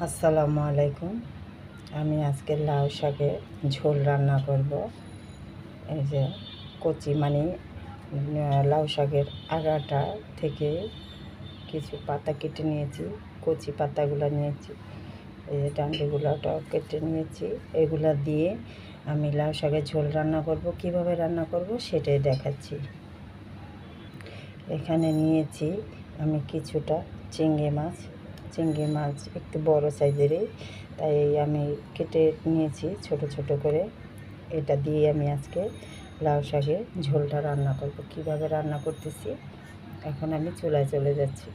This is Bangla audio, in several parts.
আসসালামু আলাইকুম। আমি আজকে লাউ শাকের ঝোল রান্না করব। এই যে কচি লাউ শাকের আগাটা থেকে কিছু পাতা কেটে নিয়েছি, কচি পাতাগুলো নিয়েছি, এই যে ডান্ডিগুলোটাও কেটে নিয়েছি। এগুলা দিয়ে আমি লাউ শাকের ঝোল রান্না করব। কিভাবে রান্না করব সেটাই দেখাচ্ছি। এখানে নিয়েছি আমি কিছুটা চিংড়ি মাছ একটু বড় সাইজেরই, তাই আমি কেটে নিয়েছি ছোট ছোট করে। এটা দিয়ে আমি আজকে লাউ শাকের ঝোলটা রান্না করব। কিভাবে রান্না করতেছি এখন আমি চুলায় চলে যাচ্ছি।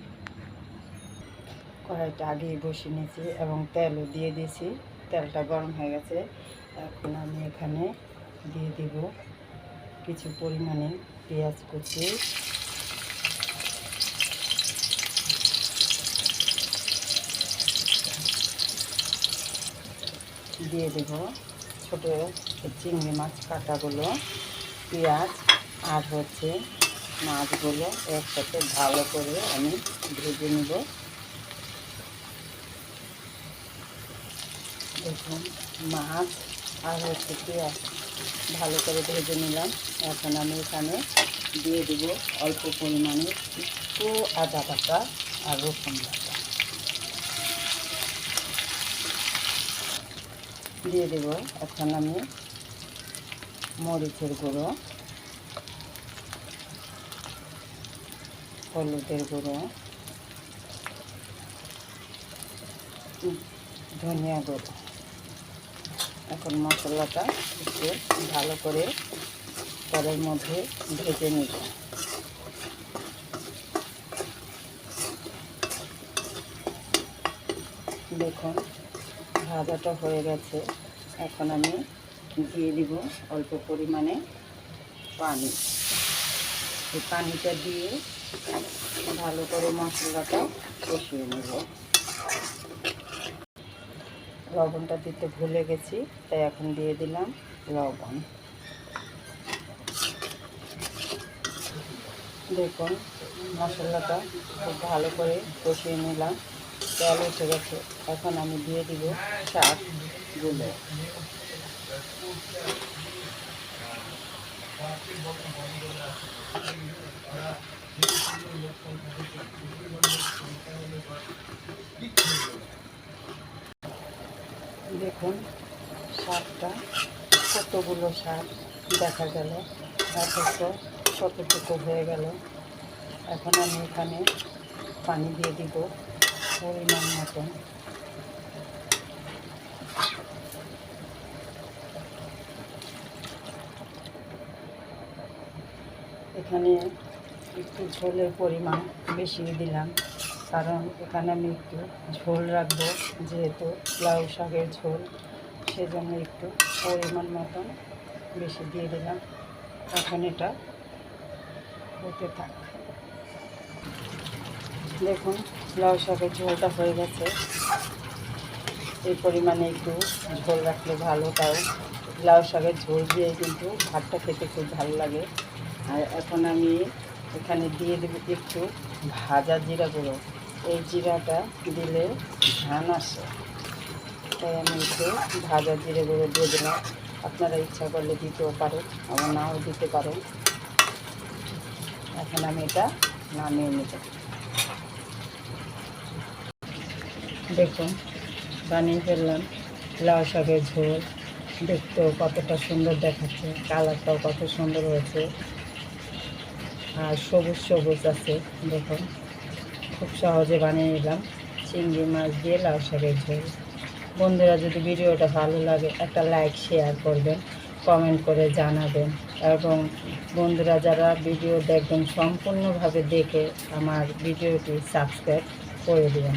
কড়াইটা আগেই বসিয়ে নিয়েছি এবং তেলও দিয়ে দিয়েছি। তেলটা গরম হয়ে গেছে। এখন আমি এখানে দিয়ে দিব কিছু পরিমাণে পেঁয়াজ কুচি, দিয়ে দেব ছোটো চিংড়ি মাছ কাটাগুলো, পেঁয়াজ আর মাছগুলো একসাথে ভালো করে আমি ভেজে নেব। দেখুন, মাছ আর পেঁয়াজ ভালো করে ভেজে নিলাম। এখন আমি এখানে দিয়ে দেব অল্প পরিমাণে একটু আদা বাটা আর রসুন বাটা দিয়ে দেব। এখন আমি মরিচের গুঁড়ো, হলুদের গুঁড়ো, ধনিয়া গুঁড়ো। এখন মশলাটা একটু ভালো করে তেলের মধ্যে ভেজে নিব। দেখুন ভাজাটা হয়ে গেছে। এখন আমি দিয়ে দিব অল্প পরিমাণে পানি। এই পানিটা দিয়ে ভালো করে মশলাটা কষিয়ে নেব। লবণটা দিতে ভুলে গেছি, তাই এখন দিয়ে দিলাম লবণ। দেখুন মশলাটা খুব ভালো করে কষিয়ে নিলাম, তেল উঠে গেছে। এখন আমি দিয়ে দিব শাকগুলো। দেখুন শাকটা কতগুলো শাক দেখা গেল, অথচ কতটুকু হয়ে গেল। এখন আমি এখানে পানি দিয়ে দিব পরিমাণ মতন। এখানে একটু ঝোলের পরিমাণ বেশি দিলাম, কারণ এখানে আমি একটু ঝোল রাখবো, যেহেতু লাউ শাকের ঝোল, সেজন্য একটু পরিমাণ মতন বেশি দিয়ে দিলাম। এখন এটা হতে থাক। দেখুন লাউ শাকের ঝোলটা হয়ে গেছে। এই পরিমাণে একটু ঝোল রাখলে ভালো, তাও লাউ শাকের ঝোল দিয়ে কিন্তু ভাতটা খেতে খুব ভালো লাগে। আর এখন আমি এখানে দিয়ে দেবো একটু ভাজা জিরা গুঁড়ো। এই জিরাটা দিলে ধান আসে, তাই আমি একটু ভাজা জিরে গুঁড়ো দিয়ে দিলাম। আপনারা ইচ্ছা করলে দিতেও পারেন, আবার নাও দিতে পারেন। এখন আমি এটা নামিয়ে নেব। দেখুন বানিয়ে ফেললাম লাউ শাকের ঝোল। দেখতেও কতটা সুন্দর দেখাচ্ছে, কালারটাও কত সুন্দর হয়েছে, আর সবুজ সবুজ আছে। দেখুন খুব সহজে বানিয়ে নিলাম চিংড়ি মাছ দিয়ে লাউ শাকের ঝোল। বন্ধুরা, যদি ভিডিওটা ভালো লাগে একটা লাইক শেয়ার করবেন, কমেন্ট করে জানাবেন, এবং বন্ধুরা যারা ভিডিও দেখবেন সম্পূর্ণভাবে দেখে আমার ভিডিওটি সাবস্ক্রাইব করে দেবেন।